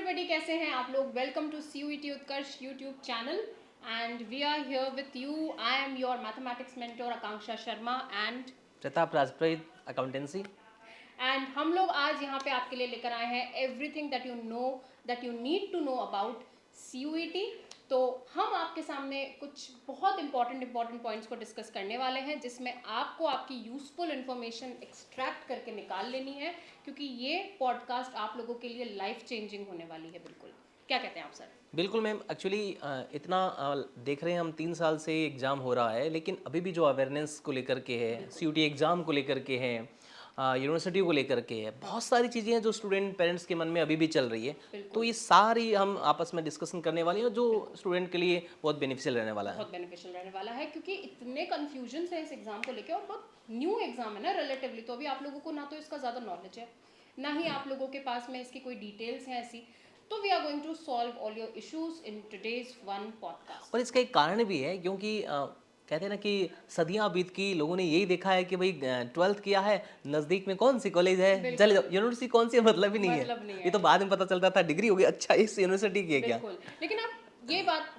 Everybody, कैसे हैं आप लोग। Welcome to CUET Utkarsh YouTube channel and we are here with you. I am your mathematics mentor Akanksha Sharma and Pratap Rajpreet accountancy. हम लोग आज यहाँ पे आपके लिए लेकर आए हैं everything that you need to know about CUET। तो हम आपके सामने कुछ बहुत इंपॉर्टेंट पॉइंट्स को डिस्कस करने वाले हैं, जिसमें आपको आपकी यूजफुल इंफॉर्मेशन एक्सट्रैक्ट करके निकाल लेनी है, क्योंकि ये पॉडकास्ट आप लोगों के लिए लाइफ चेंजिंग होने वाली है। बिल्कुल, क्या कहते हैं आप सर? बिल्कुल मैम, एक्चुअली इतना देख रहे हैं हम 3 साल से एग्ज़ाम हो रहा है, लेकिन अभी भी जो अवेयरनेस को लेकर के है, CUET एग्ज़ाम को लेकर के है, यूनिवर्सिटी को लेकर के है, बहुत सारी चीज़ें हैं जो स्टूडेंट पेरेंट्स के मन में अभी भी चल रही है। तो ये सारी हम आपस में डिस्कशन करने वाले हैं जो स्टूडेंट के लिए बहुत बेनिफिशियल रहने वाला है। बहुत बेनिफिशियल रहने वाला है, क्योंकि इतने कन्फ्यूजन है इस एग्जाम को लेके, और बहुत न्यू एग्जाम है ना रिलेटिवली। तो अभी आप लोगों को ना तो इसका ज़्यादा नॉलेज है, ना ही आप लोगों के पास में इसकी कोई डिटेल्स हैं ऐसी। तो we are going to solve all your issues in today's one podcast. और इसका एक कारण भी है, क्योंकि कहते हैं ना कि सदियां बीत की, लोगों ने यही देखा है कि भाई 12th किया है, नज़दीक में कौन सी कॉलेज है, चले जाओ, यूनिवर्सिटी कौन सी है, मतलब ही नहीं मतलब है। नहीं है। ये तो बाद में पता चलता था, डिग्री हो गई, अच्छा इस यूनिवर्सिटी की है क्या। बिल्कुल, लेकिन अब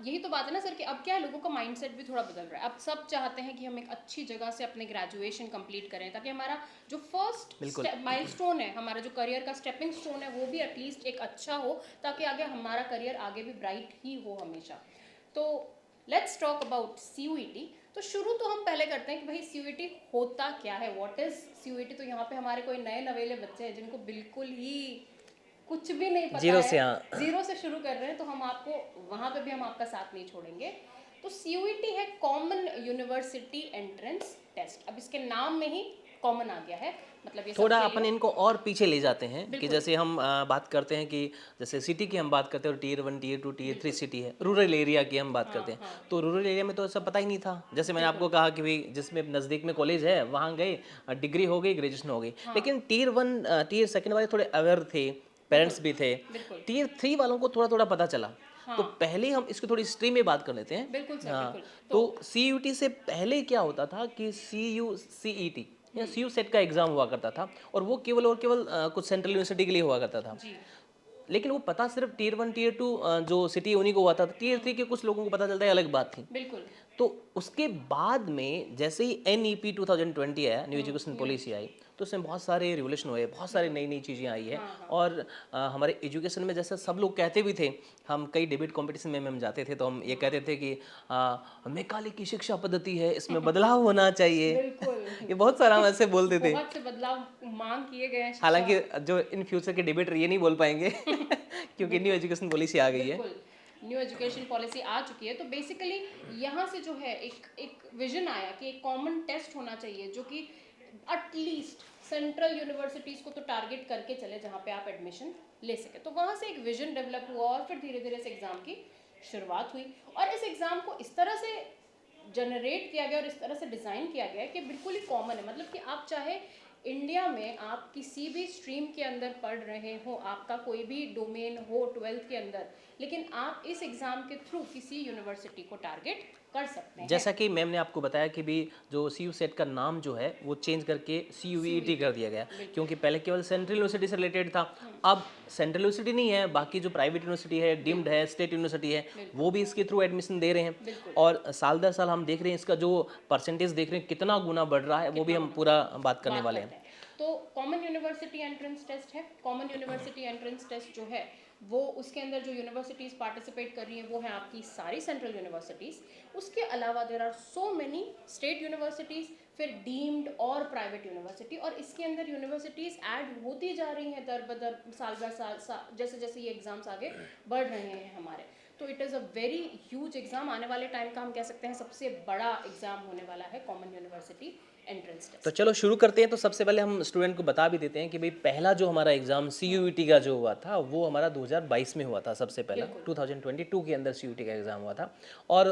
यही तो बात है ना सर, कि अब क्या है, लोगों का माइंडसेट भी थोड़ा बदल रहा है। अब सब चाहते हैं कि हम एक अच्छी जगह से अपने ग्रेजुएशन कंप्लीट करें, ताकि हमारा जो फर्स्ट माइलस्टोन है, हमारा जो करियर का स्टेपिंग स्टोन है, वो भी एटलीस्ट एक अच्छा हो, ताकि आगे हमारा करियर आगे भी ब्राइट ही हो हमेशा। तो लेट्स टॉक अबाउट CUET। तो शुरू तो हम पहले करते हैं कि भाई CUET होता क्या है, व्हाट इज CUET। तो यहाँ पे हमारे कोई नए नवेले बच्चे हैं जिनको बिल्कुल ही कुछ भी नहीं पता जीरो से, है, हाँ। जीरो से शुरू कर रहे हैं, तो हम आपको वहां पे भी हम आपका साथ नहीं छोड़ेंगे। तो CUET है कॉमन यूनिवर्सिटी एंट्रेंस टेस्ट। अब इसके नाम में ही कॉमन आ गया है, मतलब ये थोड़ा सबके अपन लिए। इनको और पीछे ले जाते हैं कि बिल्कुल जैसे हम बात करते हैं कि जैसे सिटी की हम बात करते हैं, और टियर 1 टियर 2 टियर 3 बिल्कुल। सिटी है, रूरल एरिया की हम बात हाँ करते हैं। हाँ तो रूरल एरिया में तो ऐसा पता ही नहीं था, जैसे मैंने बिल्कुल। आपको कहा कि भाई जिसमें नज़दीक में कॉलेज है वहाँ गए, डिग्री हो गई, ग्रेजुएशन हो गई। हाँ लेकिन टियर 1 टियर सेकेंड वाले थोड़े अवेयर थे, बिल्कुल पेरेंट्स भी थे। बिल्कुल। टियर 3 वालों को थोड़ा थोड़ा पता चला। तो हाँ पहले हम इसकी थोड़ी हिस्ट्री में बात कर लेते हैं। बिल्कुल सर, हाँ, बिल्कुल। तो तो CUT से पहले क्या होता था कि CUCET या CU सेट का एग्जाम हुआ करता था, और वो केवल और केवल कुछ सेंट्रल यूनिवर्सिटी के लिए हुआ करता था। जी लेकिन वो पता सिर्फ टियर 1 टियर 2 जो सिटी उन्हीं को हुआ था। टियर 3 के कुछ लोगों को पता चलता है, अलग बात थी। बिल्कुल। तो उसके बाद में जैसे ही NEP 2020 आया, न्यू एजुकेशन पॉलिसी आई, तो उसमें बहुत सारे रिवोल्यूशन हुए, बहुत सारी नई नई चीज़ें आई है। हाँ हाँ और हमारे एजुकेशन में जैसे सब लोग कहते भी थे, हम कई डिबेट कंपटीशन में हम जाते थे तो हम ये कहते थे कि मैकाले की शिक्षा पद्धति है, इसमें बदलाव होना चाहिए। बिल्कुल। ये बहुत सारा हम ऐसे बोलते थे। बहुत से बदलाव मांग किए गए हैं शिक्षा। हालांकि जो इन फ्यूचर के डिबेटर ये नहीं बोल पाएंगे क्योंकि न्यू एजुकेशन पॉलिसी आ गई है। बिल्कुल, न्यू एजुकेशन पॉलिसी आ चुकी है। तो बेसिकली यहाँ से जो है एक विजन आया कि एक कॉमन टेस्ट होना चाहिए, जो कि एटलीस्ट सेंट्रल यूनिवर्सिटीज़ को तो टारगेट करके चले, जहाँ पे आप एडमिशन ले सके। तो वहाँ से एक विजन डेवलप हुआ, और फिर धीरे धीरे इस एग्ज़ाम की शुरुआत हुई। और इस एग्ज़ाम को इस तरह से जनरेट किया गया और इस तरह से डिज़ाइन किया गया है कि बिल्कुल ही कॉमन है। मतलब कि आप चाहे इंडिया में आप किसी भी स्ट्रीम के अंदर पढ़ रहे हो, आपका कोई भी डोमेन हो 12th के अंदर, लेकिन आप इस एग्ज़ाम के थ्रू किसी यूनिवर्सिटी को टारगेट कर सकते हैं। जैसा कि मैम ने आपको बताया कि भी जो CU सेट का नाम जो है वो चेंज करके CUET कर दिया गया, क्योंकि पहले केवल सेंट्रल यूनिवर्सिटी से रिलेटेड था। अब सेंट्रल यूनिवर्सिटी नहीं है, बाकी जो प्राइवेट यूनिवर्सिटी है, डीम्ड है, स्टेट यूनिवर्सिटी है, वो भी इसके थ्रू एडमिशन दे रहे हैं। बिल्कुल। और साल दर साल हम देख रहे हैं इसका जो परसेंटेज देख रहे हैं कितना गुना बढ़ रहा है, वो भी हम पूरा बात करने वाले हैं। तो कॉमन यूनिवर्सिटी एंट्रेंस टेस्ट है। कॉमन यूनिवर्सिटी एंट्रेंस टेस्ट जो है, वो उसके अंदर जो यूनिवर्सिटीज़ पार्टिसिपेट कर रही हैं वो है आपकी सारी सेंट्रल यूनिवर्सिटीज़। उसके अलावा there are so many state universities, फिर डीम्ड और प्राइवेट यूनिवर्सिटी, और इसके अंदर यूनिवर्सिटीज़ ऐड होती जा रही हैं दर बदर, साल बर साल जैसे जैसे ये एग्ज़ाम्स आगे बढ़ रहे हैं हमारे। तो it is a very huge exam. आने वाले टाइम का हम कह सकते हैं सबसे बड़ा एग्ज़ाम होने वाला है कॉमन यूनिवर्सिटी एंट्रेंस टेस्ट। तो चलो शुरू करते हैं। तो सबसे पहले हम स्टूडेंट को बता भी देते हैं कि भाई पहला जो हमारा एग्जाम CUET का जो हुआ था वो हमारा 2022 में हुआ था। सबसे पहला 2022 के अंदर CUET का एग्ज़ाम हुआ था, और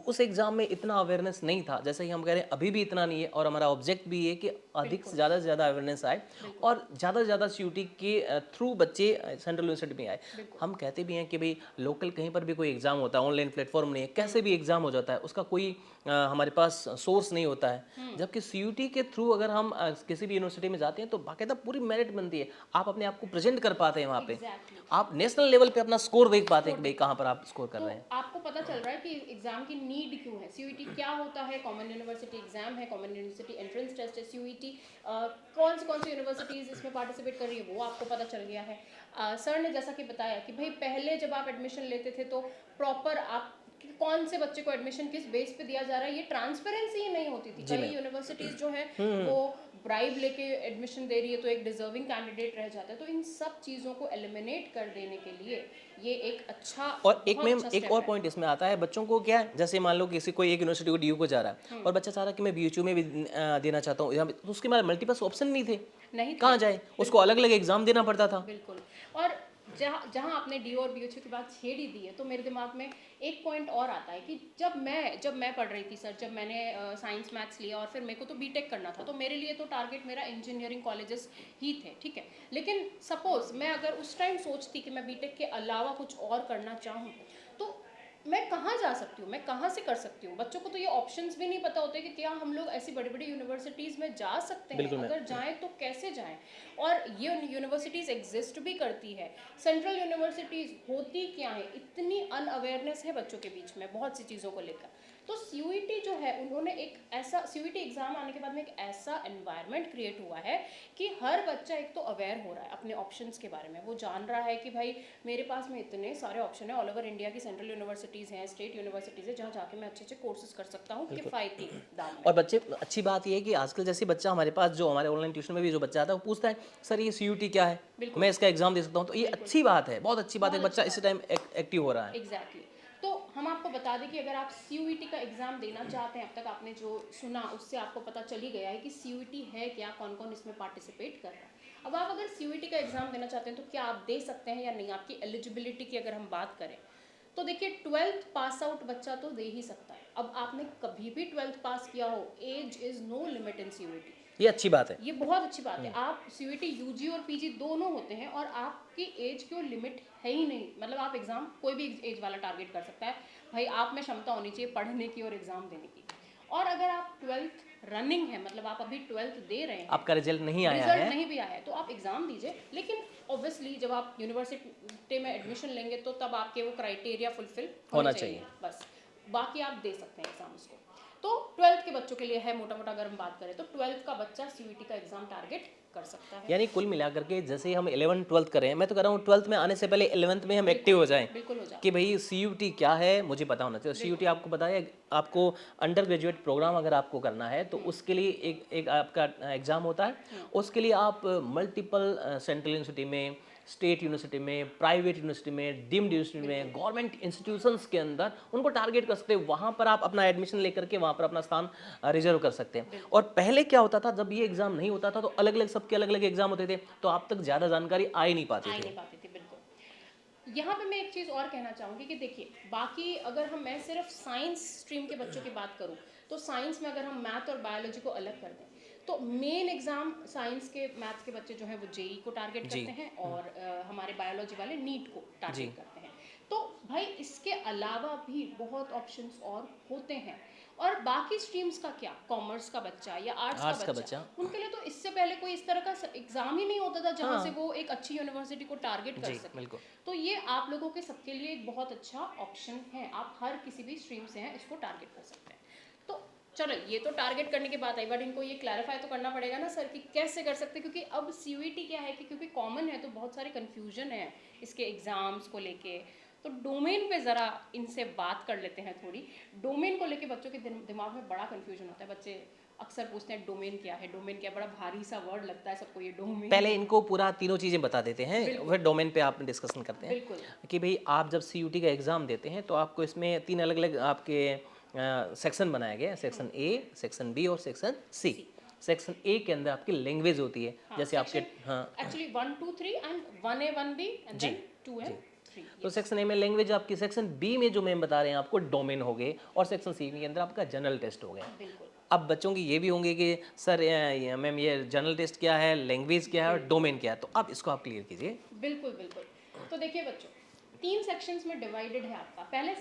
उस एग्ज़ाम में इतना अवेयरनेस नहीं था, जैसे ही हम कह रहे हैं अभी भी इतना नहीं है। और हमारा ऑब्जेक्ट भी है कि अधिक से ज़्यादा अवेयरनेस आए, और ज़्यादा से ज़्यादा CUET के थ्रू बच्चे सेंट्रल यूनिवर्सिटी में आए। हम कहते भी हैं कि भाई लोकल कहीं पर भी कोई एग्ज़ाम होता है, ऑनलाइन प्लेटफॉर्म नहीं है, कैसे भी एग्ज़ाम हो जाता है, उसका कोई हमारे पास सोर्स नहीं होता है। जबकि CUT के थ्रू अगर हम किसी भी यूनिवर्सिटी में जाते हैं तो बाकायदा पूरी मेरिट बनती है, आप अपने आप को प्रेजेंट कर पाते हैं वहाँ पे, एग्जैक्टली। आप नेशनल लेवल पे अपना स्कोर देख पाते हैं कि भाई कहाँ पर आप स्कोर कर तो रहे हैं। आपको पता चल रहा है कि एग्जाम की नीड क्यों है। सीयूईटी क्या होता है, कॉमन यूनिवर्सिटी एग्जाम है, कॉमन यूनिवर्सिटी एंट्रेंस टेस्ट है। सीयूईटी कौन सी यूनिवर्सिटीज इसमें पार्टिसिपेट कर रही है वो आपको पता चल गया है। सर ने जैसा कि बताया कि भाई पहले जब आप एडमिशन लेते थे तो प्रॉपर आप कि कौन से बच्चे को एडमिशन किस बेस पे दिया जा रहा है, ये ट्रांसपेरेंसी ही नहीं होती थी। कई यूनिवर्सिटीज जो है वो ब्राइब लेके एडमिशन दे रही है तो एक डिजर्विंग कैंडिडेट रह जाता है। तो इन सब चीज़ों को एलिमिनेट कर देने के लिए ये एक अच्छा और एक बहुत में अच्छा एक step और है। पॉइंट इसमें आता है, बच्चों को क्या है, जैसे मान लो किसी कोई एक यूनिवर्सिटी को DU को जा रहा है और बच्चा चाह रहा है कि मैं BHU में भी देना चाहता हूँ, तो उसके बाद मल्टीपल ऑप्शन नहीं थे, नहीं थे, कहाँ जाए, उसको अलग अलग एग्जाम देना पड़ता था। बिल्कुल। और जहाँ आपने DU और BHU की बात छेड़ ही दी है तो मेरे दिमाग में एक पॉइंट और आता है कि जब मैं पढ़ रही थी सर, जब मैंने साइंस मैथ्स लिया और फिर मेरे को तो बीटेक करना था, तो मेरे लिए तो टारगेट मेरा इंजीनियरिंग कॉलेजेस ही थे, ठीक है। लेकिन सपोज मैं अगर उस टाइम सोचती कि मैं बीटेक के अलावा कुछ और करना चाहूँ तो मैं कहाँ जा सकती हूँ, मैं कहाँ से कर सकती हूँ। बच्चों को तो ये ऑप्शंस भी नहीं पता होते कि क्या हम लोग ऐसी बड़ी बड़ी यूनिवर्सिटीज़ में जा सकते हैं, बिल्कुल अगर जाएं तो कैसे जाएं। और ये यूनिवर्सिटीज़ एग्जिस्ट भी करती है। सेंट्रल यूनिवर्सिटीज़ होती क्या है, इतनी अनअवेयरनेस है बच्चों के बीच में बहुत सी चीज़ों को लेकर। तो सीयूईटी जो है उन्होंने एक ऐसा सीयूईटी एग्जाम आने के बाद में एक ऐसा एनवायरनमेंट क्रिएट हुआ है कि हर बच्चा एक तो अवेयर हो रहा है अपने ऑप्शंस के बारे में। वो जान रहा है कि भाई मेरे पास में इतने सारे ऑप्शन है, ऑल ओवर इंडिया की सेंट्रल यूनिवर्सिटीज़ हैं, स्टेट यूनिवर्सिटीज़ है, जहाँ जाके मैं अच्छे अच्छे कोर्सेज कर सकता हूँ किफ़ायती दाम में। और बच्चे, अच्छी बात ये है कि आजकल जैसे बच्चा हमारे पास जो हमारे ऑनलाइन ट्यूशन में भी जो बच्चा आता है वो पूछता है सर ये CUT क्या है, मैं इसका एग्जाम दे सकता हूँ, तो ये अच्छी बात है, बहुत अच्छी बात है, बच्चा इस टाइम एक्टिव हो रहा है। एग्जैक्टली। तो हम आपको बता दें कि अगर आप सीयूईटी का एग्ज़ाम देना चाहते हैं, अब तक आपने जो सुना उससे आपको पता चल ही गया है कि सीयूईटी है क्या, कौन कौन इसमें पार्टिसिपेट कर रहा है। अब आप अगर सीयूईटी का एग्ज़ाम देना चाहते हैं तो क्या आप दे सकते हैं या नहीं। आपकी एलिजिबिलिटी की अगर हम बात करें तो देखिए 12th पास आउट बच्चा तो दे ही सकता है। अब आपने कभी भी 12th पास किया हो, age is no limit in CUET. ये अच्छी बात है। ये बहुत अच्छी बात है। आप सीयूईटी यूजी और पीजी दोनों होते हैं और आपकी एज की लिमिट है ही नहीं। मतलब आप एग्ज़ाम कोई भी एज वाला टारगेट कर सकता है। भाई आप में क्षमता होनी चाहिए पढ़ने की और एग्ज़ाम देने की। और अगर आप 12th रनिंग है, मतलब आप अभी 12th दे रहे हैं, आपका रिजल्ट नहीं आया रिजल्ट है, नहीं भी आया है तो आप एग्ज़ाम दीजिए। लेकिन ऑब्वियसली जब आप यूनिवर्सिटी में एडमिशन लेंगे तो तब आपके वो क्राइटेरिया फुलफिल होना होने चाहिए बस। बाकी आप दे सकते हैं एग्जाम उसको। तो 12th के बच्चों के लिए है मोटा मोटा अगर हम बात करें तो 12th का बच्चा सीयूईटी का एग्जाम टारगेट कर सकता है। यानी कुल मिलाकर के जैसे हम 11 12 कर रहे हैं, मैं तो कह रहा हूँ 12th में आने से पहले 11th में हम एक्टिव हो जाएं बिल्कुल हो जाए। कि भाई CUT क्या है मुझे पता होना चाहिए। CUT आपको पता है, आपको अंडर ग्रेजुएट प्रोग्राम अगर आपको करना है तो उसके लिए एक आपका एग्ज़ाम होता है। उसके लिए आप मल्टीपल सेंट्रल यूनिवर्सिटी में, स्टेट यूनिवर्सिटी में, प्राइवेट यूनिवर्सिटी में, डीम्ड यूनिवर्सिटी में, गवर्नमेंट इंस्टीट्यूशंस के अंदर उनको टारगेट कर सकते हैं। वहाँ पर आप अपना एडमिशन लेकर के वहाँ पर अपना स्थान रिजर्व कर सकते हैं। और पहले क्या होता था, जब ये एग्ज़ाम नहीं होता था तो अलग अलग सबके अलग अलग एग्ज़ाम होते थे, तो आप तक ज़्यादा जानकारी आ ही नहीं पाती थी। बिल्कुल। यहाँ पे मैं एक चीज़ और कहना चाहूँगी कि देखिए बाकी अगर मैं सिर्फ साइंस स्ट्रीम के बच्चों की बात करूँ तो साइंस में अगर हम मैथ और बायोलॉजी को अलग कर दें तो मेन एग्जाम साइंस के मैथ्स के बच्चे जो है वो जेई को टारगेट करते हैं और हमारे बायोलॉजी वाले नीट को टारगेट करते हैं। तो भाई इसके अलावा भी बहुत ऑप्शंस और होते हैं। और बाकी स्ट्रीम्स का क्या, कॉमर्स का बच्चा या आर्ट्स का बच्चा, उनके लिए तो इससे पहले कोई इस तरह का एग्जाम ही नहीं होता था जहाँ से वो एक अच्छी यूनिवर्सिटी को टारगेट कर सके। तो ये आप लोगों के सबके लिए एक बहुत अच्छा ऑप्शन है। आप हर किसी भी स्ट्रीम से हैं इसको टारगेट कर सकते हैं। तो चलो ये तो टारगेट करने की बात आई, बट इनको ये क्लैरिफाई तो करना पड़ेगा ना सर कि कैसे कर सकते हैं। क्योंकि अब सीयूईटी क्या है कि क्योंकि कॉमन है तो बहुत सारे कन्फ्यूजन है इसके एग्जाम्स को लेके। तो डोमेन पे ज़रा इनसे बात कर लेते हैं थोड़ी। डोमेन को लेके बच्चों के दिमाग में बड़ा कन्फ्यूजन होता है। बच्चे अक्सर पूछते हैं डोमेन क्या है, डोमेन क्या, बड़ा भारी सा वर्ड लगता है सबको ये डोमेन। पहले इनको पूरा तीनों चीज़ें बता देते हैं, फिर डोमेन पे आप डिस्कशन करते हैं। बिल्कुल। कि भाई आप जब CUT का एग्ज़ाम देते हैं तो आपको इसमें 3 अलग अलग आपके सेक्शन बनाए गए हैं, सेक्शन A, सेक्शन B और सेक्शन C। सेक्शन A के अंदर आपकी लैंग्वेज होती है, जैसे आपके actually 1 2 3 and 1A 1B and then 2A 3। तो सेक्शन A में लैंग्वेज आपकी, सेक्शन B में जो मैम बता रहे हैं आपको डोमेन हो गए, और सेक्शन C के अंदर आपका जनरल टेस्ट हो गया। बिल्कुल। अब बच्चों की ये भी होंगे कि सर मैम ये जनरल टेस्ट क्या है, लैंग्वेज क्या है और डोमेन क्या है, तो अब इसको आप क्लियर कीजिए। बिल्कुल बिल्कुल। तो देखिए बच्चों 3 सेक्शंस में डिवाइडेड है आपका। पहले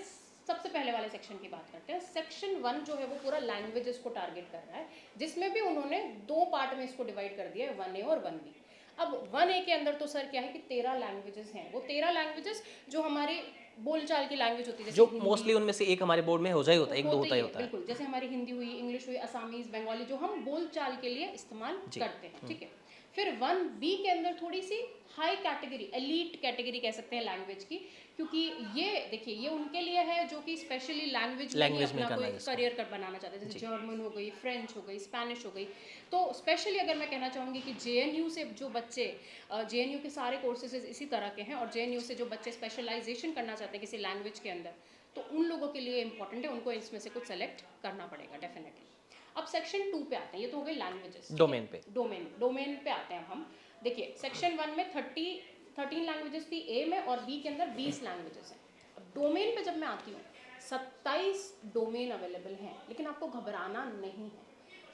सबसे पहले वाले सेक्शन की बात करते हैं। सेक्शन 1 जो है वो पूरा लैंग्वेजेस को टारगेट कर रहा है, जिसमें भी उन्होंने 2 पार्ट में इसको डिवाइड कर दिया है, 1A और 1B। अब 1A के अंदर तो सर क्या है कि 13 लैंग्वेजेस हैं। वो 13 लैंग्वेजेस जो हमारी बोलचाल की लैंग्वेज होती है, जैसे जो मोस्टली उनमें से एक हमारे बोर्ड में हो जाए होता है, एक दो होता ही होता है। बिल्कुल, जैसे हमारी हिंदी हुई, इंग्लिश हुई, असामीज, बंगाली, जो हम बोलचाल के लिए इस्तेमाल करते हैं, ठीक है। फिर 1B के अंदर थोड़ी सी हाई कैटेगरी, एलीट कैटेगरी कह सकते हैं लैंग्वेज की, क्योंकि ये देखिए ये उनके लिए है जो कि स्पेशली लैंग्वेज में अपना कोई करियर कर बनाना चाहते हैं, जैसे जर्मन हो गई, फ्रेंच हो गई, स्पेनिश हो गई। तो स्पेशली अगर मैं कहना चाहूँगी कि JNU से जो बच्चे, JNU के सारे कोर्सेज इसी तरह के हैं, और JNU से जो बच्चे स्पेशलाइजेशन करना चाहते हैं किसी लैंग्वेज के अंदर, तो उन लोगों के लिए इंपॉर्टेंट है, उनको इसमें से कुछ सेलेक्ट करना पड़ेगा डेफिनेटली। अब सेक्शन 2 पे आते हैं, ये तो हो गई लैंग्वेजेस, डोमेन पे। डोमेन पे आते हैं हम। देखिए सेक्शन 1 में 13 लैंग्वेजेस थी A में, और B के अंदर 20 लैंग्वेजेस हैं। अब डोमेन पे जब मैं आती हूँ, 27 डोमेन अवेलेबल हैं, लेकिन आपको घबराना नहीं है।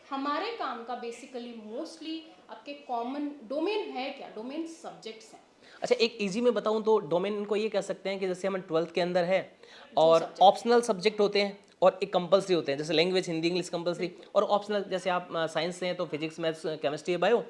हमारे काम का बेसिकली मोस्टली आपके कॉमन डोमेन है क्या, डोमेन सब्जेक्ट्स हैं। अच्छा, एक इजी में बताऊं तो डोमेन इनको ये कह सकते हैं कि जैसे हम 12th के अंदर है और ऑप्शनल सब्जेक्ट होते हैं और एक कंपलसरी होते हैं, जैसे लैंग्वेज हिंदी इंग्लिश कंपलसरी, और ऑप्शनल जैसे आप साइंस से हैं तो फिजिक्स मैथ्स केमिस्ट्री बायो,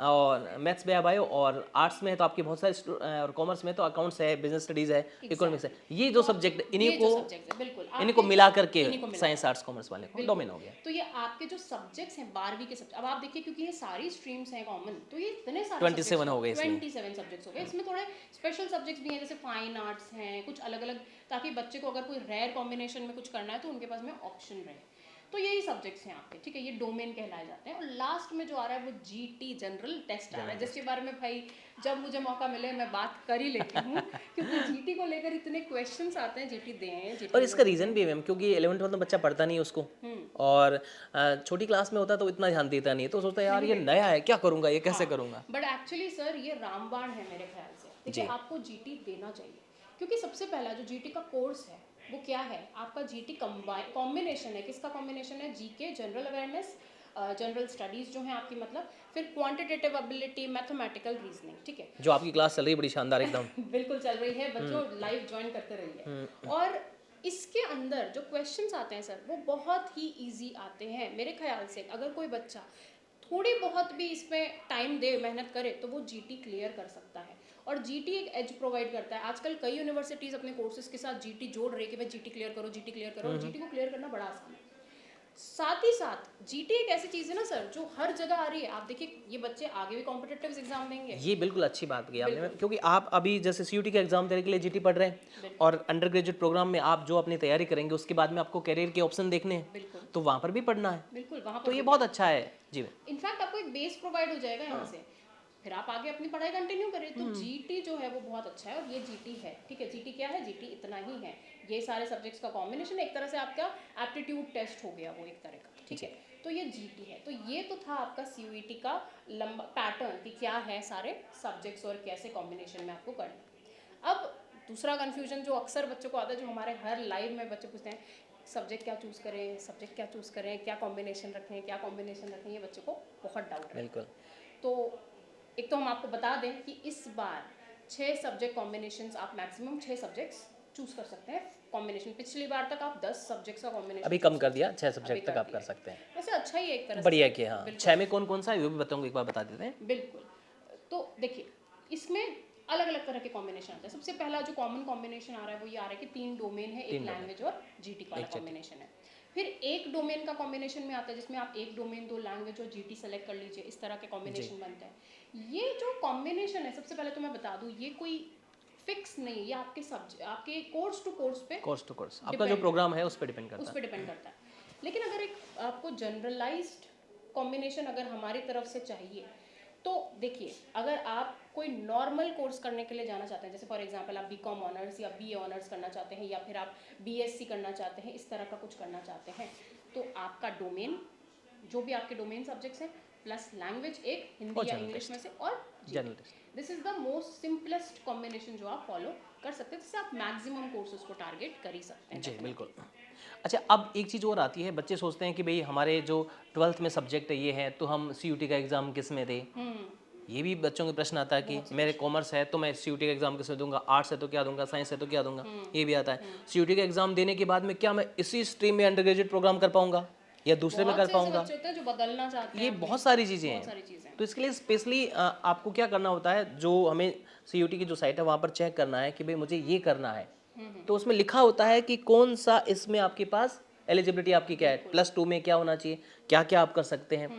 और मैथ्स में है बायो, और आर्ट्स में है तो आपके बहुत सारे और कॉमर्स में तो अकाउंट्स है, बिजनेस स्टडीज है, इकोनॉमिक्स है। ये जो सब्जेक्ट इन्हीं को मिला करके साइंस आर्ट्स कॉमर्स वाले को डोमेन हो गया। तो ये आपके जो सब्जेक्ट्स हैं 12वीं के सब्जेक्ट, अब आप देखिए क्योंकि ये सारी स्ट्रीम्स हैं कॉमन, तो ये इतने सारे 27 हो गए, 27 सब्जेक्ट्स हो गए। इसमें थोड़े स्पेशल सब्जेक्ट्स भी हैं, जैसे फाइन आर्ट्स हैं, कुछ अलग अलग, ताकि बच्चे को अगर कोई रेयर कॉम्बिनेशन में कुछ करना है तो उनके पास में ऑप्शन रहे। तो यही सब्जेक्ट्स हैं आपके, ठीक है, ये डोमेन कहलाए जाते हैं। और लास्ट में जो आ रहा है वो GT जनरल टेस्ट आ रहा है, जिसके बारे में भाई जब मुझे मौका मिले मैं बात कर ही लेती हूँ, क्योंकि GT को लेकर इतने क्वेश्चंस आते हैं, GT दें। और इसका रीज़न भी है मैम, क्योंकि 11th 12th में बच्चा पढ़ता नहीं है उसको, और छोटी क्लास में होता है तो इतना ध्यान देता नहीं है, तो सोचता है यार ये नया है, क्या करूँगा, ये कैसे करूँगा। बट एक्चुअली सर ये रामबाण है मेरे ख्याल से। देखिए आपको GT देना चाहिए, क्योंकि सबसे पहला जो GT का कोर्स है वो क्या है, आपका GT कॉम्बिनेशन है। किसका कॉम्बिनेशन है? GK, general awareness, general studies जो है आपकी, मतलब फिर क्वांटिटेटिव एबिलिटी, मैथमेटिकल रीजनिंग, ठीक है। जो आपकी क्लास चल रही है बड़ी शानदार एकदम। बिल्कुल चल रही है, बच्चों लाइव ज्वाइन करते रहिए। और इसके अंदर जो क्वेश्चंस आते हैं सर वो बहुत ही इजी आते हैं मेरे ख्याल से। अगर कोई बच्चा थोड़ी बहुत भी इसमें टाइम दे, मेहनत करे, तो वो GT क्लियर कर सकता है। और GT एक एज प्रोवाइड करता है। आजकल कई यूनिवर्सिटीज़ अपने कोर्सेज के साथ GT जोड़ रही है कि भाई GT क्लियर करो, GT क्लियर करो। और GT को क्लियर करना बड़ा आसान है। साथ ही साथ GT एक ऐसी चीज़ है ना सर जो हर जगह आ रही है। आप देखिए ये बच्चे आगे भी कॉम्पिटिटिव एग्जाम देंगे। ये बिल्कुल अच्छी बात की आपने, क्योंकि आप अभी जैसे CUT का एग्जाम देने के लिए GT पढ़ रहे हैं, और अंडर ग्रेजुएट प्रोग्राम में आप जो अपनी तैयारी करेंगे उसके बाद में आपको करियर के ऑप्शन देखने हैं, तो वहाँ पर भी पढ़ना है। बिल्कुल, वहाँ पर तो ये बहुत अच्छा है जी। इनफैक्ट आपको एक बेस प्रोवाइड हो जाएगा यहाँ से, फिर आप आगे अपनी पढ़ाई कंटिन्यू करें। तो GT जो है वो बहुत अच्छा है, और ये GT है, ठीक है। GT क्या है? GT इतना ही है, ये सारे सब्जेक्ट्स का कॉम्बिनेशन, एक तरह से आपका एप्टीट्यूड टेस्ट हो गया वो एक तरह का, ठीक है। तो ये GT है। तो ये तो था आपका CUET का लंबा पैटर्न कि क्या है सारे सब्जेक्ट्स और कैसे कॉम्बिनेशन में आपको करना। अब दूसरा कन्फ्यूजन जो अक्सर बच्चों को आता है, जो हमारे हर लाइव में बच्चे पूछते हैं, सब्जेक्ट क्या चूज़ करें, सब्जेक्ट क्या चूज़ करें, क्या कॉम्बिनेशन रखें, क्या कॉम्बिनेशन रखें, ये बच्चों को बहुत डाउट है। बिल्कुल। तो एक तो हम आपको बता दें कि इस बार 6 सब्जेक्ट कॉम्बिनेशंस, आप मैक्सिमम 6 सब्जेक्ट्स चूज़ कर सकते हैं कॉम्बिनेशन। पिछली बार तक आप 10 सब्जेक्ट्स का कॉम्बिनेशन अभी कम कर दिया, 6 सब्जेक्ट तक आप कर सकते हैं। वैसे अच्छा ही है एक तरह से, बढ़िया कि हाँ। 6 में कौन कौन सा है वो भी बताऊंगा, एक बार बता देते हैं। बिल्कुल। तो देखिए इसमें अलग अलग तरह के कॉम्बिनेशन आते हैं। सबसे पहला जो कॉमन कॉम्बिनेशन आ रहा है वो ये आ रहा है कि 3 डोमेन है, एक लैंग्वेज और GT का कॉम्बिनेशन है। फिर एक डोमेन का कॉम्बिनेशन में आता है जिसमें आप एक डोमेन, 2 लैंग्वेज और GT सेलेक्ट कर लीजिए, इस तरह के कॉम्बिनेशन बनता है। ये जो कॉम्बिनेशन है, सबसे पहले तो मैं बता दूं, ये कोई फिक्स नहीं है, ये आपके सब्जेक्ट, आपके कोर्स टू कोर्स आपका जो प्रोग्राम है उस पर डिपेंड करता है। लेकिन अगर एक आपको जनरलाइज्ड कॉम्बिनेशन अगर हमारी तरफ से चाहिए, तो देखिए अगर आप कोई नॉर्मल कोर्स करने के लिए जाना चाहते हैं, जैसे फॉर एग्जांपल आप BCom ऑनर्स या BA ऑनर्स करना चाहते हैं, या फिर आप BSc करना चाहते हैं, इस तरह का कुछ करना चाहते हैं, तो आपका डोमेन, जो भी आपके डोमेन सब्जेक्ट्स हैं, प्लस लैंग्वेज एक हिंदी या इंग्लिश में से, और general, this is the most simplest combination जो आप फॉलो कर सकते हैं, जिससे आप मैक्सिमम कोर्सेज को टारगेट कर ही सकते हैं। जी बिल्कुल। अच्छा, अब एक चीज़ और आती है, बच्चे सोचते हैं कि भाई हमारे जो 12th में सब्जेक्ट है ये है, तो हम CUT का एग्ज़ाम किस में दें। ये भी बच्चों के प्रश्न आता है कि मेरे कॉमर्स है तो मैं सीयूटी का एग्जाम कैसे दूंगा, आर्ट्स है तो क्या दूंगा, साइंस है तो क्या दूंगा, ये भी आता है। सीयूटी का एग्जाम देने के बाद में क्या मैं इसी स्ट्रीम में अंडर ग्रेजुएट प्रोग्राम कर पाऊंगा या दूसरे में बहुत कर से ऐसे पाऊंगा, बच्चे होते हैं जो बदलना चाहते हैं ये अपनी बहुत सारी चीज़ें बहुत हैं। सारी चीजें। तो इसके लिए स्पेशली आपको क्या करना होता है, जो हमें सीयूटी की जो साइट है वहाँ पर चेक करना है कि भाई मुझे ये करना है, तो उसमें लिखा होता है कि कौन सा इसमें आपके पास एलिजिबिलिटी आपकी क्या है, +2 में क्या होना चाहिए, क्या क्या आप कर सकते हैं,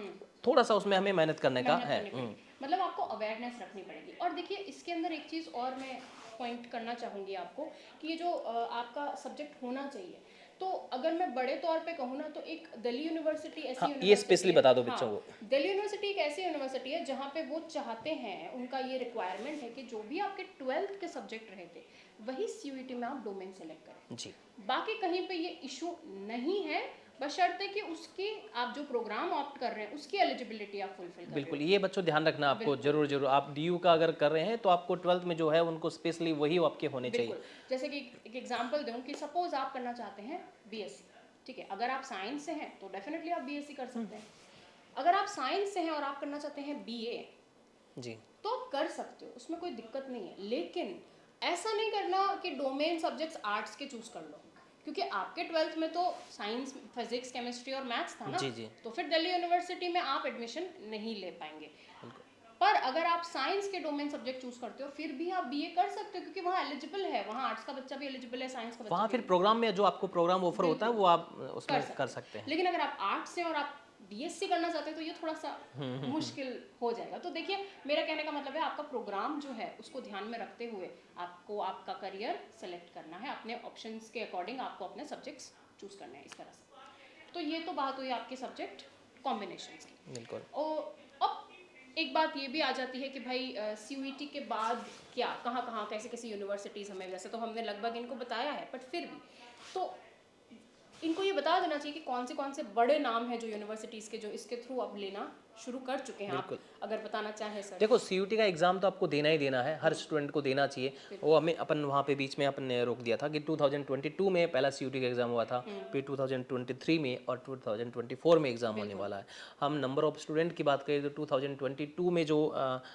थोड़ा सा उसमें हमें मेहनत करने का मेहनत है। करनी पड़ेगी, मतलब आपको अवेयरनेस रखनी पड़ेगी। और देखिए इसके अंदर एक चीज़ और मैं पॉइंट करना चाहूँगी आपको कि ये जो आपका सब्जेक्ट होना चाहिए, तो अगर मैं बड़े तौर पे कहूँ ना, तो एक दिल्ली यूनिवर्सिटी ऐसी हाँ, ये यूनिवर्सिटी स्पेशली है, बता दो हाँ, बच्चों को। दिल्ली यूनिवर्सिटी एक ऐसी यूनिवर्सिटी है जहाँ पे वो चाहते हैं, उनका ये रिक्वायरमेंट है कि जो भी आपके 12th के सब्जेक्ट रहे थे वही सीयूईटी में आप डोमेन सेलेक्ट करें। जी बाकी कहीं पे ये इशू नहीं है, बशर्ते कि उसकी आप जो प्रोग्राम ऑप्ट कर रहे हैं उसकी एलिजिबिलिटी आप फुलफिल कर रहे बिल्कुल, ये बच्चों ध्यान रखना आपको जरूर जरूर। आप डीयू का अगर कर रहे हैं तो आपको 12th में जो है उनको स्पेशली वही आपके होने हो। चाहिए। बिल्कुल, जैसे कि एक एग्जांपल दूं कि सपोज आप करना चाहते हैं बीएससी, ठीक है, अगर आप साइंस से हैं तो डेफिनेटली आप बीएससी कर सकते हैं। अगर आप साइंस से हैं और आप करना चाहते हैं बीए, जी तो आप कर सकते हो, उसमें कोई दिक्कत नहीं है। लेकिन ऐसा नहीं करना कि डोमेन सब्जेक्ट्स आर्ट्स के चूज कर लो, क्योंकि आपके 12th में तो साइंस, फिजिक्स, केमिस्ट्री और मैथ्स था ना, जी जी तो फिर दिल्ली यूनिवर्सिटी में आप एडमिशन नहीं ले पाएंगे। बिल्कुल। पर अगर आप साइंस के डोमेन सब्जेक्ट चूज करते हो फिर भी आप बीए कर सकते हो, क्योंकि वहाँ एलिजिबल है, वहाँ आर्ट्स का बच्चा भी एलिजिबल है, साइंस का बच्चा वहाँ भी फिर प्रोग्राम में जो आपको प्रोग्राम ऑफर होता है वो आप उसमें कर सकते हैं। लेकिन अगर आप आर्ट्स से और आप बीएससी करना चाहते हैं तो ये थोड़ा सा मुश्किल हो जाएगा। तो देखिए मेरा कहने का मतलब है आपका प्रोग्राम जो है उसको ध्यान में रखते हुए आपको आपका करियर सेलेक्ट करना है, अपने ऑप्शंस के अकॉर्डिंग आपको अपने सब्जेक्ट्स चूज करने हैं इस तरह से। तो ये तो बात हुई आपके सब्जेक्ट कॉम्बिनेशंस की। बिल्कुल। और अब एक बात ये भी आ जाती है कि भाई सीयूईटी के बाद क्या, कहाँ कहाँ कैसे कैसे यूनिवर्सिटीज़, हमें वैसे तो हमने लगभग इनको बताया है, बट फिर भी तो इनको ये बता देना चाहिए कि कौन से बड़े नाम हैं जो यूनिवर्सिटीज़ के, जो इसके थ्रू अब लेना शुरू कर चुके हैं। आप बिल्कुल। अगर बताना चाहें सर। देखो सीयूटी का एग्ज़ाम तो आपको देना ही देना है, हर स्टूडेंट को देना चाहिए। वो हमें अपन वहाँ पे बीच में अपन ने रोक दिया था कि 2022 में पहला सीयूटी का एग्ज़ाम हुआ था, फिर 2023 में और 2024 में एग्ज़ाम होने वाला है। हम नंबर ऑफ स्टूडेंट की बात करें तो 2022 में जो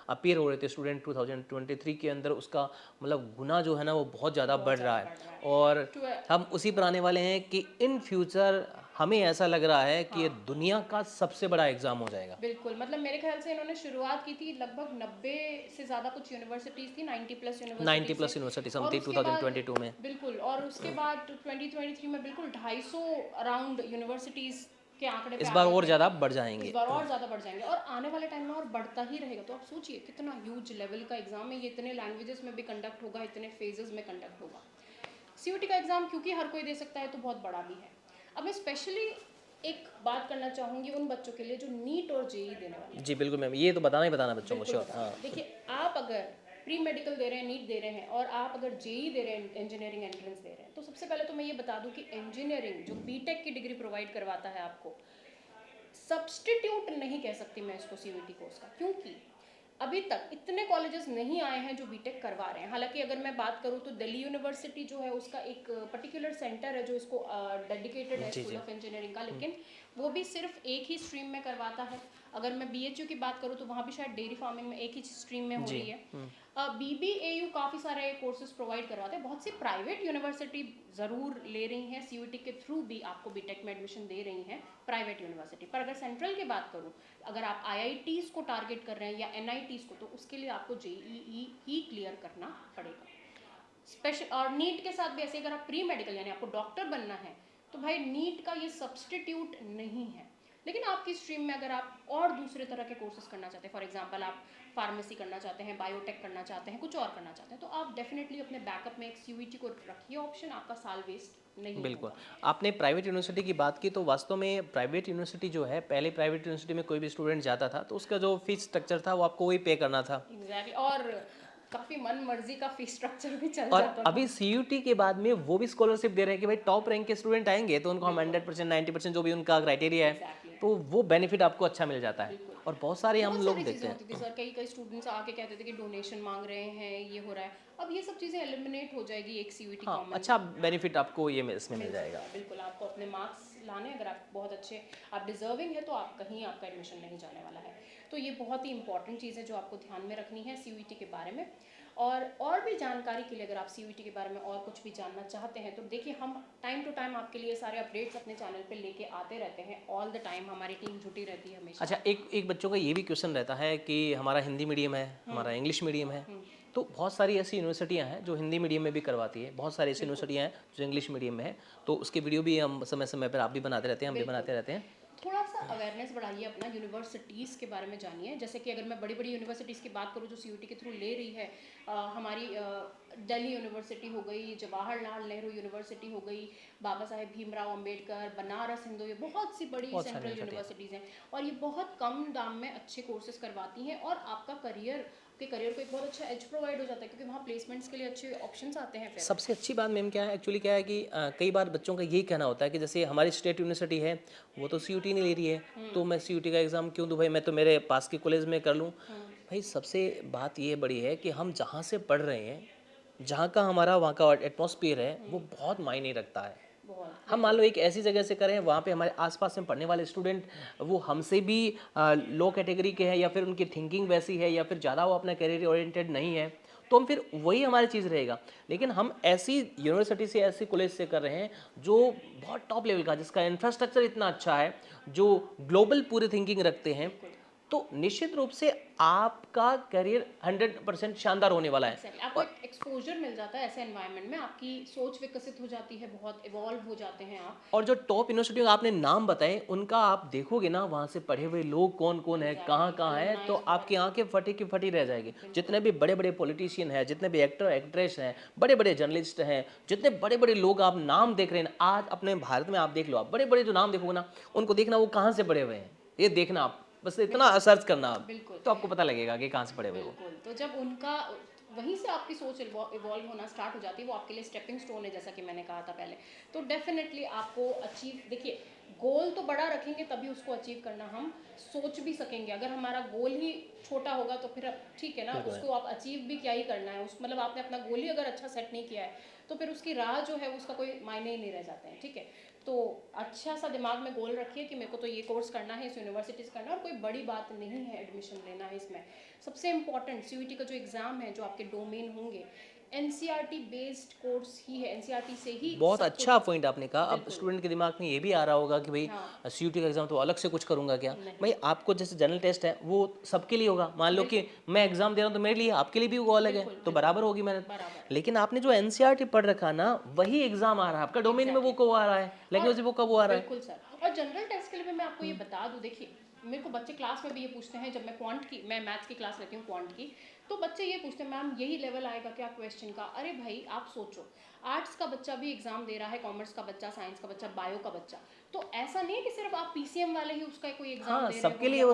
अपीयर हो रहे थे स्टूडेंट, 2023 के अंदर उसका मतलब गुना जो है ना वो बहुत ज़्यादा बढ़ रहा है। और हम उसी पर आने वाले हैं कि इन फ्यूचर हमें ऐसा लग रहा है कि ये दुनिया का सबसे बड़ा एग्ज़ाम हो जाएगा। बिल्कुल, मतलब मेरे ख्याल से इन्होंने शुरुआत की थी लगभग 90 से ज़्यादा कुछ यूनिवर्सिटीज़ थी, 90 प्लस 90 प्लस यूनिवर्सिटी समथी 2022 में। बिल्कुल, और उसके बाद 2023 में बिल्कुल 250 अराउंड यूनिवर्सिटीज़ के आंकड़े पे इस आ बार गए और थे। ज़्यादा बढ़ इस जाएंगे। बार और ज़्यादा बढ़ जाएंगे और आने वाले टाइम में और बढ़ता ही रहेगा। तो आप सोचिए कितना ह्यूज लेवल का एग्जाम है ये, इतने लैंग्वेजेस में भी कंडक्ट होगा, इतने फेजेस में कंडक्ट होगा। सीयूटी का एग्जाम क्योंकि हर कोई दे सकता है तो बहुत बड़ा भी है। अब मैं स्पेशली एक बात करना चाहूँगी उन बच्चों के लिए जो नीट और जेई देने वाले हैं। जी बिल्कुल मैम, ये तो बताना ही बताना बच्चों को, बिल्कुल श्योर। बताना। हाँ देखिए आप अगर प्री मेडिकल दे रहे हैं, नीट दे रहे हैं, और आप अगर जेई दे रहे हैं, इंजीनियरिंग एंट्रेंस दे रहे हैं, तो सबसे पहले तो मैं ये बता दूं कि इंजीनियरिंग जो बीटेक की डिग्री प्रोवाइड करवाता है आपको, सब्स्टिट्यूट नहीं कह सकती मैं इसको सीयूईटी कोर्स का, क्योंकि अभी तक इतने कॉलेजेस नहीं आए हैं जो बीटेक करवा रहे हैं। हालांकि अगर मैं बात करूँ तो दिल्ली यूनिवर्सिटी जो है उसका एक पर्टिकुलर सेंटर है जो इसको डेडिकेटेड है स्कूल ऑफ इंजीनियरिंग का, लेकिन वो भी सिर्फ एक ही स्ट्रीम में करवाता है। अगर मैं बीएचयू की बात करूँ तो वहाँ भी शायद डेयरी फार्मिंग में एक ही स्ट्रीम में हो रही है। बीबीएयू काफ़ी सारे कोर्सेज प्रोवाइड करवाते हैं। बहुत सी प्राइवेट यूनिवर्सिटी ज़रूर ले रही हैं सीयूईटी के थ्रू भी आपको बीटेक में एडमिशन दे रही हैं प्राइवेट यूनिवर्सिटी। पर अगर सेंट्रल की बात करूँ, अगर आप आईआईटीज़ को टारगेट कर रहे हैं या एनआईटीज़ को, तो उसके लिए आपको जेईई ही क्लियर करना पड़ेगा। स्पेशल और नीट के साथ भी ऐसे, अगर आप प्री मेडिकल यानी आपको डॉक्टर बनना है तो भाई नीट का ये सब्स्टिट्यूट नहीं है। लेकिन आपकी स्ट्रीम में अगर आप और दूसरे तरह के कोर्सेज करना चाहते हैं, फॉर एग्जांपल आप फार्मेसी करना चाहते हैं, बायोटेक करना चाहते हैं, कुछ और करना चाहते हैं, तो आप डेफिनेटली अपने बैकअप में एक सीयूईटी को रखिए ऑप्शन, आपका साल वेस्ट नहीं बिल्कुल। होगा। आपने प्राइवेट यूनिवर्सिटी की बात की तो वास्तव में प्राइवेट यूनिवर्सिटी जो है, पहले प्राइवेट यूनिवर्सिटी में कोई भी स्टूडेंट जाता था तो उसका जो फीस स्ट्रक्चर था वो आपको वही पे करना था। एग्जैक्टली, और काफ़ी मन मर्जी का फीस स्ट्रक्चर भी चल और जाता था। अभी सीयूटी के बाद में वो भी स्कॉलरशिप दे रहे हैं कि भाई टॉप रैंक के स्टूडेंट आएंगे तो उनको हम 100% 90% जो भी उनका क्राइटेरिया है, Exactly. तो वो बेनिफिट आपको अच्छा मिल जाता है। बिल्कुल। और बहुत सारे हम बहुत लोग सारी देखते चीज़ें हैं। होती थी सर, कई स्टूडेंट्स आके कहते थे कि डोनेशन मांग रहे हैं, ये हो रहा है। अब ये सब चीज़ें एलिमिनेट हो जाएगी एक सीयूईटी हाँ, कॉमन अच्छा बेनिफिट आपको ये इसमें मिल मिल जाएगा। सकता है। बिल्कुल, आपको अपने मार्क्स लाने, अगर आप बहुत अच्छे, आप डिजर्विंग है तो आप कहीं आपका एडमिशन नहीं जाने वाला है। तो ये बहुत ही इंपॉर्टेंट चीज़ है जो आपको ध्यान में रखनी है CUET के बारे में। और भी जानकारी के लिए अगर आप CUET के बारे में और कुछ भी जानना चाहते हैं तो देखिए, हम टाइम टू टाइम आपके लिए सारे अपडेट्स अपने चैनल पे लेके आते रहते हैं। ऑल द टाइम हमारी टीम जुटी रहती है हमेशा। अच्छा, एक बच्चों का ये भी क्वेश्चन रहता है कि हमारा हिंदी मीडियम है, हमारा इंग्लिश मीडियम है, तो बहुत सारी ऐसी यूनिवर्सिटियां हैं जो हिंदी मीडियम में भी करवाती है, बहुत सारी ऐसी यूनिवर्सिटियां हैं जो इंग्लिश मीडियम में है, तो उसके वीडियो भी हम समय समय पर आप भी बनाते रहते हैं, हम भी बनाते रहते हैं। थोड़ा सा अवेयरनेस बढ़ाइए अपना, यूनिवर्सिटीज़ के बारे में जानिए। जैसे कि अगर मैं बड़ी बड़ी यूनिवर्सिटीज़ की बात करूँ जो CUET के थ्रू ले रही है, हमारी दिल्ली यूनिवर्सिटी हो गई, जवाहरलाल नेहरू यूनिवर्सिटी हो गई, बाबा साहेब भीमराव अंबेडकर, बनारस हिंदू, ये बहुत सी बड़ी सेंट्रल यूनिवर्सिटीज़ हैं और ये बहुत कम दाम में अच्छे कोर्सेज करवाती हैं और आपका करियर को एक बहुत अच्छा एज प्रोवाइड हो जाता है, क्योंकि वहाँ प्लेसमेंट्स के लिए अच्छे ऑप्शंस आते हैं। फिर सबसे अच्छी बात मैम क्या है, एक्चुअली क्या है कि कई बार बच्चों का यही कहना होता है कि जैसे हमारी स्टेट यूनिवर्सिटी है वो तो CUET नहीं ले रही है, तो मैं CUET का एग्ज़ाम क्यों दूँ भाई, मैं तो मेरे पास के कॉलेज में कर लूँ। भाई सबसे बात ये बड़ी है कि हम जहाँ से पढ़ रहे हैं, जहाँ का हमारा वहाँ का एटमॉस्फेयर है वो बहुत मायने रखता है। बहुत हम मान लो एक ऐसी जगह से करें वहाँ पे हमारे आसपास में पढ़ने वाले स्टूडेंट वो हमसे भी लो कैटेगरी के हैं, या फिर उनकी थिंकिंग वैसी है, या फिर ज़्यादा वो अपना करियर ओरिएंटेड नहीं है, तो हम फिर वही हमारी चीज़ रहेगा। लेकिन हम ऐसी यूनिवर्सिटी से, ऐसी कॉलेज से कर रहे हैं जो बहुत टॉप लेवल का, जिसका इंफ्रास्ट्रक्चर इतना अच्छा है, जो ग्लोबल पूरी थिंकिंग रखते हैं, तो निश्चित रूप से आपका करियर 100% शानदार होने वाला है। Exactly. आपको एक एक्सपोजर मिल जाता है ऐसे एनवायरनमेंट में, आपकी सोच विकसित हो जाती है, बहुत इवॉल्व हो जाते हैं आप। और जो टॉप यूनिवर्सिटियों का आपने नाम बताए, उनका आप देखोगे ना, वहाँ से पढ़े हुए लोग कौन कौन है, कहाँ कहाँ है, तो आपकी आंखें फटी की फटी रह जाएगी। जितने भी बड़े बड़े पॉलिटिशियन हैं, जितने भी एक्टर एक्ट्रेस हैं, बड़े बड़े जर्नलिस्ट हैं, जितने बड़े बड़े लोग आप नाम देख रहे हैं आज अपने भारत में, आप देख लो, आप बड़े बड़े जो नाम देखोगे ना, उनको देखना वो कहाँ से पढ़े हुए हैं, ये देखना आप, बस इतना सर्च करना आप, तो आपको पता लगेगा कि कहाँ से पढ़े हुए वो। बिल्कुल। तो जब उनका वहीं से आपकी सोच इवॉल्व होना स्टार्ट हो जाती है, वो आपके लिए स्टेपिंग स्टोन है, जैसा कि मैंने कहा था पहले। तो डेफिनेटली आपको अचीव, देखिए गोल तो बड़ा रखेंगे तभी उसको अचीव करना हम सोच भी सकेंगे। अगर हमारा गोल ही छोटा होगा तो फिर ठीक है ना, उसको आप अचीव भी क्या ही करना है, उस मतलब आपने अपना गोल ही अगर अच्छा सेट नहीं किया है तो फिर उसकी राह जो है उसका कोई मायने ही नहीं रह जाते हैं। ठीक है, तो अच्छा सा दिमाग में गोल रखिए कि मेरे को तो ये कोर्स करना है, इस यूनिवर्सिटी से करना है, और कोई बड़ी बात नहीं है एडमिशन लेना है इसमें। सबसे इम्पॉर्टेंट CUET का जो एग्ज़ाम है, जो आपके डोमेन होंगे, NCERT बेस्ड कोर्स ही है, NCERT से ही बहुत सब अच्छा पॉइंट आपने कहा। अब स्टूडेंट के दिमाग में ये भी आ रहा होगा कि भाई CUET का एग्जाम तो अलग से कुछ करूंगा क्या। भाई आपको जैसे जनरल टेस्ट है वो सबके लिए होगा, मान लो कि मैं एग्जाम दे रहा हूँ तो मेरे लिए, आपके लिए भी वो अलग है, तो बराबर होगी मेहनत। लेकिन आपने जो NCERT पढ़ रखा ना, वही एग्जाम आ रहा है आपका डोमेन में, वो कब आ रहा है, लैंग्वेज वो कब आ रहा है। बिल्कुल सर। और जनरल टेस्ट के लिए भी मैं आपको ये बता दूं, देखिए मेरे को बच्चे क्लास में भी ये पूछते हैं, जब मैं मैथ्स की क्लास लेती हूँ क्वांट की, तो बच्चे ये पूछते हैं मैम यही लेवल आएगा क्या क्वेश्चन का। अरे भाई आप सोचो, आर्ट्स का बच्चा भी एग्जाम दे रहा है, कॉमर्स का बच्चा, साइंस का बच्चा, बायो का बच्चा, तो ऐसा नहीं है कि सिर्फ आप PCM वाले ही उसका कोई एग्जाम दे रहे हो, सबके लिए वो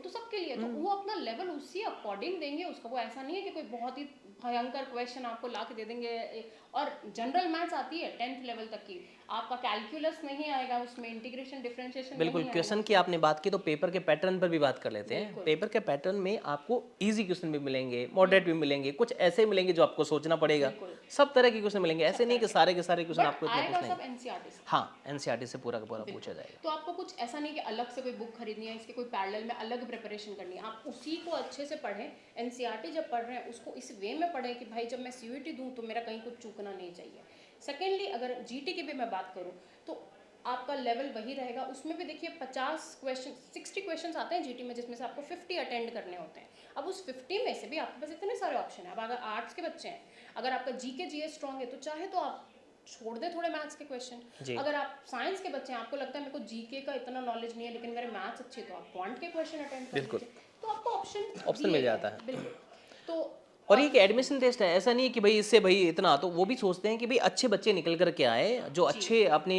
तो सबके लिए, तो वो अपना लेवल उसी अकॉर्डिंग देंगे उसका। वो ऐसा नहीं है कि कोई बहुत ही भयंकर क्वेश्चन आपको ला के दे देंगे। और जनरल मैथ्स आती है 10th लेवल तक की, आपका कैलकुलस नहीं आएगा उसमें, इंटीग्रेशन डिफरेंशिएशन बिल्कुल। क्वेश्चन की आपने बात की तो पेपर के पैटर्न पर भी बात कर लेते हैं। पेपर के पैटर्न में आपको इजी क्वेश्चन भी मिलेंगे, मॉडरेट भी मिलेंगे, कुछ ऐसे मिलेंगे जो आपको सोचना पड़ेगा, सब तरह के क्वेश्चन मिलेंगे, ऐसे नहीं कि सारे के सारे क्वेश्चन आपको इतने आएगा पूछने सब NCERT से। हाँ, NCERT से पूरा का पूरा पूछा जाएगा। तो आपको कुछ ऐसा नहीं कि अलग से कोई बुक खरीदनी है, इसके कोई पैरेलल में अलग प्रिपरेशन करनी है, आप उसी को अच्छे से पढ़ें। NCERT जब पढ़ रहे हैं उसको इस वे में पढ़ें कि भाई जब मैं CUET दूं तो मेरा कहीं कुछ चूकना नहीं चाहिए। सेकेंडली अगर GT की भी मैं बात करूं तो आपका लेवल वही रहेगा, उसमें भी देखिए 50 क्वेश्चन, 60 क्वेश्चन आते हैं GT में, जिसमें से आपको 50 अटेंड करने होते हैं। अब उस 50 में से भी आपके पास इतने सारे ऑप्शन है। अब अगर आर्ट्स के बच्चे हैं, अगर आपका GK GS स्ट्रॉन्ग है तो चाहे तो आप छोड़ दे थोड़े मैथ्स के क्वेश्चन। अगर आप साइंस के बच्चे हैं, आपको लगता है मेरे को GK का इतना नॉलेज नहीं है लेकिन मेरे मैथ्स अच्छे, तो आप क्वांट के क्वेश्चन अटेंड कर लीजिए, तो आपको ऑप्शन मिल जाता है। बिल्कुल। तो और ये एडमिशन टेस्ट है, ऐसा नहीं कि भाई इससे भाई इतना, तो वो भी सोचते हैं कि भाई अच्छे बच्चे निकल कर के आए जो अच्छे अपनी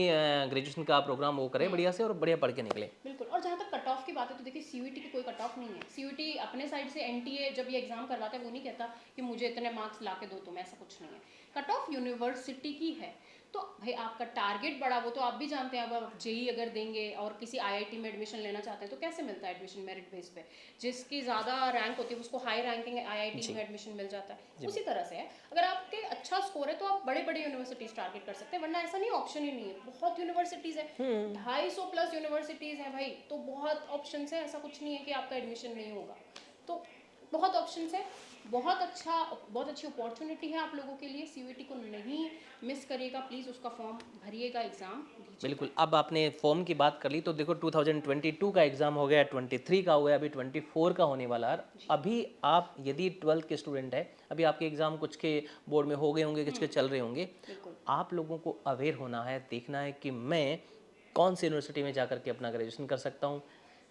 ग्रेजुएशन का प्रोग्राम वो करें बढ़िया से और बढ़िया पढ़ के निकले। बिल्कुल। और जहाँ तक कट ऑफ की बात है तो देखिए सीयूईटी की कोई कट ऑफ नहीं है। सीयूईटी अपने साइड से एनटीए जब ये एग्जाम करवाता है वो नहीं कहता कि मुझे इतने मार्क्स ला के दो तुम, ऐसा कुछ नहीं है। कट ऑफ यूनिवर्सिटी की है। तो भाई आपका टारगेट बड़ा, वो तो आप भी जानते हैं। अब आप जेई अगर देंगे और किसी आईआईटी में एडमिशन लेना चाहते हैं तो कैसे मिलता है एडमिशन? मेरिट बेस पे। जिसकी ज़्यादा रैंक होती है उसको हाई रैंकिंग आईआईटी में एडमिशन मिल जाता है। उसी तरह से है, अगर आपके अच्छा स्कोर है तो आप बड़े बड़े यूनिवर्सिटीज टारगेट कर सकते हैं, वरना ऐसा नहीं, ऑप्शन ही नहीं है। बहुत यूनिवर्सिटीज़ है, 250 प्लस यूनिवर्सिटीज़ हैं भाई, तो बहुत ऑप्शन है। ऐसा कुछ नहीं है कि आपका एडमिशन नहीं होगा। तो बहुत ऑप्शंस है, बहुत अच्छी अपॉर्चुनिटी है आप लोगों के लिए। सीयूईटी को नहीं मिस करिएगा प्लीज़, उसका फॉर्म भरिएगा, एग्ज़ाम दीजिए। बिल्कुल। अब आपने फॉर्म की बात कर ली तो देखो 2022 का एग्ज़ाम हो गया, 23 का हो गया, अभी 24 का होने वाला है। अभी आप यदि 12th के स्टूडेंट हैं, अभी आपके एग्ज़ाम कुछ के बोर्ड में हो गए होंगे, कुछ के चल रहे होंगे। बिल्कुल। आप लोगों को अवेयर होना है, देखना है कि मैं कौन सी यूनिवर्सिटी में जाकर के अपना ग्रेजुएशन कर सकता हूँ,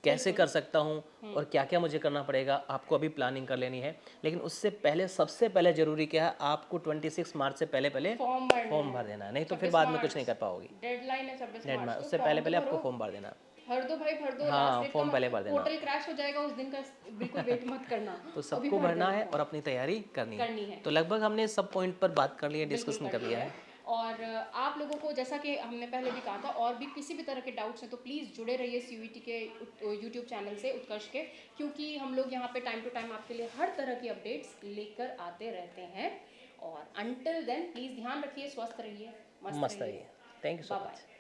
कैसे कर सकता हूँ और क्या क्या मुझे करना पड़ेगा। आपको अभी प्लानिंग कर लेनी है, लेकिन उससे पहले सबसे पहले ज़रूरी क्या है, आपको 26 मार्च से पहले फॉर्म फॉर्म भर देना है, नहीं तो फिर बाद में कुछ नहीं कर पाओगी। डेडलाइन है 26 मार्च, तो उससे फॉर्म तो पहले आपको भरो। फॉर्म भर देना। भर दो भाई, भर दो। हाँ, लास्ट डेट फॉर्म पहले भर देना। पोर्टल क्रैश हो जाएगा उस दिन का, बिल्कुल वेट मत करना। तो अभी सबको भर भरना देना है form। और अपनी तैयारी करनी है। तो लगभग हमने सब पॉइंट पर बात कर ली है, बिल्कुल डिस्कशन कर लिया है। और आप लोगों को जैसा कि हमने पहले भी कहा था, और भी किसी भी तरह के डाउट्स हैं तो प्लीज़ जुड़े रहिए सीयूईटी के यूट्यूब चैनल से, उत्कर्ष के, क्योंकि हम लोग यहाँ पे टाइम टू टाइम आपके लिए हर तरह की अपडेट्स लेकर आते रहते हैं। और अंटिल देन प्लीज़ ध्यान रखिए, स्वस्थ रहिए, मस्त मस्त रहिए। रहिए। Thank you so bye much. Bye.